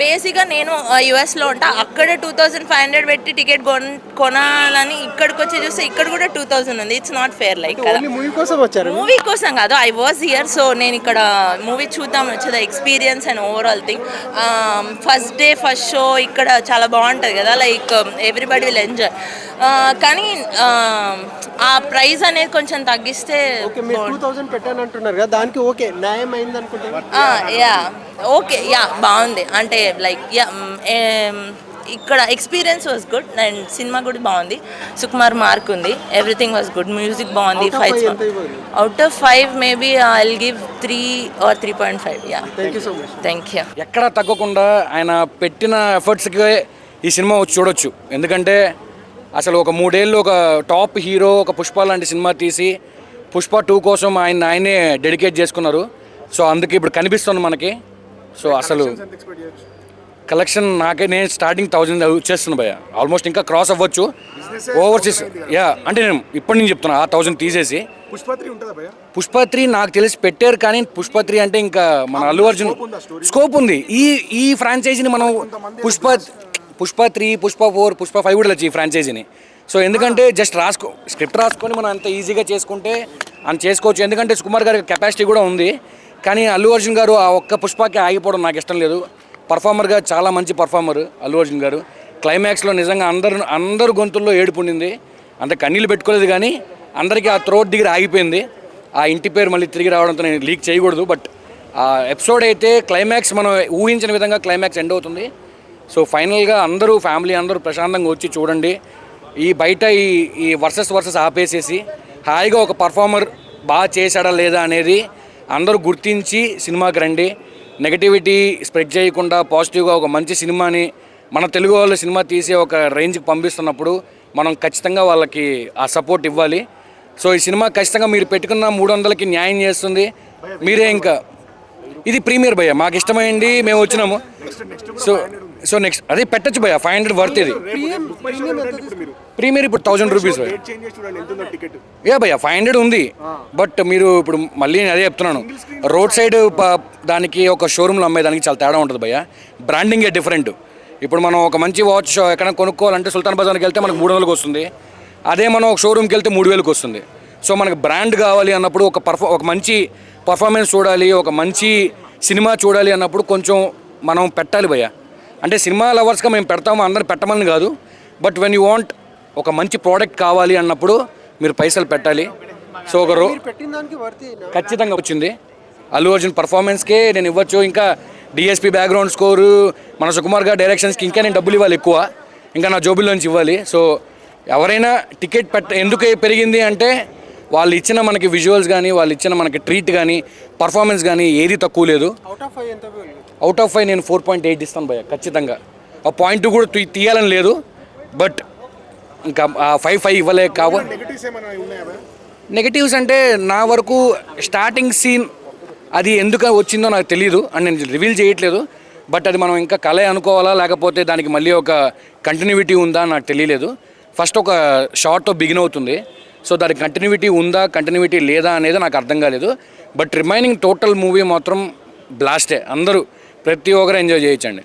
బేసిక్గా నేను యుఎస్లో ఉంటా. అక్కడ 2500 పెట్టి టికెట్ కొనాలని ఇక్కడికి వచ్చి చూస్తే ఇక్కడ కూడా 2000 ఉంది. It's not fair. Like movie కోసం కాదు, ఐ వాజ్ హియర్. సో నేను ఇక్కడ మూవీ చూద్దాం వచ్చేది experience and overall thing. First day first show ఇక్కడ చాలా బాగుంటుంది కదా, లైక్ ఎవ్రీబడి విల్ ఎంజాయ్. కానీ ఆ ప్రైస్ అనేది కొంచెం తగ్గిస్తే యా ఓకే, యా బాగుంది. అంటే లైక్ యా ఇక్కడ experience was good and cinema కూడా బాగుంది. సుకుమార్ మార్క్ ఉంది, ఎవ్రీథింగ్ వాజ్ గుడ్, మ్యూజిక్ బాగుంది, fights out of 5 maybe I will give 3 or 3.5. Yeah thank you. ఎక్కడ తగ్గకుండా ఆయన పెట్టిన ఎఫర్ట్స్కి ఈ సినిమా వచ్చి చూడొచ్చు. ఎందుకంటే అసలు ఒక 3 ఏళ్ళు ఒక టాప్ హీరో ఒక పుష్ప లాంటి సినిమా తీసి పుష్ప 2 కోసం ఆయనే డెడికేట్ చేసుకున్నారు. సో అందుకే ఇప్పుడు కనిపిస్తుంది మనకి. సో అసలు కలెక్షన్ నేను స్టార్టింగ్ 1000 వచ్చేస్తుంది భయ్య, ఆల్మోస్ట్ ఇంకా క్రాస్ అవ్వచ్చు ఓవర్సీస్. యా అంటే నేను ఇప్పటి నుంచి చెప్తున్నా ఆ 1000 తీసేసి పుష్ప 3 నాకు తెలిసి పెట్టారు. కానీ పుష్ప 3 అంటే ఇంకా మన అల్లు అర్జున్ స్కోప్ ఉంది. ఈ ఫ్రాంచైజీని మనం పుష్ప 3 పుష్ప 4 పుష్ప 5 కూడా వచ్చి ఈ ఫ్రాంచైజీని. సో ఎందుకంటే జస్ట్ స్క్రిప్ట్ రాసుకొని మనం అంత ఈజీగా చేసుకుంటే అని చేసుకోవచ్చు. ఎందుకంటే సుకుమార్ గారి కెపాసిటీ కూడా ఉంది. కానీ అల్లు అర్జున్ గారు ఆ ఒక్క పుష్పకి ఆగిపోవడం నాకు ఇష్టం లేదు. పర్ఫార్మర్గా చాలా మంచి పర్ఫార్మర్ అల్లు అర్జున్ గారు. క్లైమాక్స్లో నిజంగా అందరు గొంతుల్లో ఏడుపు ఉండింది. అంత కన్నీళ్ళు పెట్టుకోలేదు కానీ అందరికీ ఆ త్రోట్ దగ్గర ఆగిపోయింది. ఆ ఇంటి పేరు మళ్ళీ తిరిగి రావడంతో నేను లీక్ చేయకూడదు. బట్ ఆ ఎపిసోడ్ అయితే క్లైమాక్స్ మనం ఊహించిన విధంగా క్లైమాక్స్ ఎండ్ అవుతుంది. సో ఫైనల్గా అందరూ ఫ్యామిలీ అందరూ ప్రశాంతంగా వచ్చి చూడండి. ఈ బయట ఈ వర్సెస్ ఆపేసేసి హాయిగా ఒక పర్ఫార్మర్ బాగా చేశాడా లేదా అనేది అందరూ గుర్తించి సినిమాకి రండి. నెగటివిటీ స్ప్రెడ్ చేయకుండా పాజిటివ్గా ఒక మంచి సినిమాని మన తెలుగు వాళ్ళ సినిమా తీసి ఒక రేంజ్కి పంపిస్తున్నప్పుడు మనం ఖచ్చితంగా వాళ్ళకి ఆ సపోర్ట్ ఇవ్వాలి. సో ఈ సినిమా ఖచ్చితంగా మీరు పెట్టుకున్న 300కి న్యాయం చేస్తుంది. మీరే ఇంకా ఇది ప్రీమియర్ భయ్య, మాకు ఇష్టమైంది మేము వచ్చినాము. సో నెక్స్ట్ అదే పెట్టచ్చు భయ్య, 500 వర్త్. ఇది ప్రీమియర్ ఇప్పుడు 1000 రూపీస్ భయ్య. ఏ భయ్య 500 ఉంది. బట్ మీరు ఇప్పుడు మళ్ళీ అదే చెప్తున్నాను, రోడ్ సైడ్ దానికి ఒక షోరూమ్లో అమ్మేదానికి చాలా తేడా ఉంటుంది భయ్య. బ్రాండింగే డిఫరెంట్. ఇప్పుడు మనం ఒక మంచి వాచ్ ఎక్కడ కొనుక్కోవాలంటే సుల్తాన్ బజార్కి వెళ్తే మనకు 300కి వస్తుంది. అదే మనం ఒక షోరూమ్కి వెళ్తే 3000కి వస్తుంది. సో మనకు బ్రాండ్ కావాలి అన్నప్పుడు ఒక మంచి పర్ఫార్మెన్స్ చూడాలి, ఒక మంచి సినిమా చూడాలి అన్నప్పుడు కొంచెం మనం పెట్టాలి భయ్య. అంటే సినిమా లవర్స్గా మేము పెడతాము, అందరు పెట్టమని కాదు. బట్ వెన్ యూ వాంట్ ఒక మంచి ప్రోడక్ట్ కావాలి అన్నప్పుడు మీరు పైసలు పెట్టాలి. సో ఖచ్చితంగా వచ్చింది. అల్లు అర్జున్ పర్ఫార్మెన్స్కే నేను ఇవ్వచ్చు. ఇంకా డిఎస్పి బ్యాక్గ్రౌండ్ స్కోరు, మన సుకుమార్ గారి డైరెక్షన్స్కి ఇంకా నేను డబ్బులు ఇవ్వాలి ఎక్కువ, ఇంకా నా జోబుల్లోంచి ఇవ్వాలి. సో ఎవరైనా టికెట్ ఎందుకు పెరిగింది అంటే వాళ్ళు ఇచ్చిన మనకి విజువల్స్ కానీ వాళ్ళు ఇచ్చిన మనకి ట్రీట్ కానీ పర్ఫార్మెన్స్ కానీ ఏది తక్కువ లేదు. అవుట్ ఆఫ్ 5 నేను 4.8 ఇస్తాను భయ్య ఖచ్చితంగా. ఆ పాయింట్ కూడా తీయాలని లేదు. బట్ ఇంకా 5 ఇవ్వలేక కావాలి. నెగటివ్స్ అంటే నా వరకు స్టార్టింగ్ సీన్ అది ఎందుకు వచ్చిందో నాకు తెలియదు అండ్ నేను రివీల్ చేయట్లేదు. బట్ అది మనం ఇంకా కళ అనుకోవాలా లేకపోతే దానికి మళ్ళీ ఒక కంటిన్యూటీ ఉందా నాకు తెలియలేదు. ఫస్ట్ ఒక షార్ట్తో బిగిన్ అవుతుంది. సో దానికి కంటిన్యూటీ ఉందా కంటిన్యూటీ లేదా అనేది నాకు అర్థం కాలేదు. బట్ రిమైనింగ్ టోటల్ మూవీ మాత్రం బ్లాస్టే. అందరూ ప్రతి ఒక్కరు ఎంజాయ్ చేయొచ్చండి.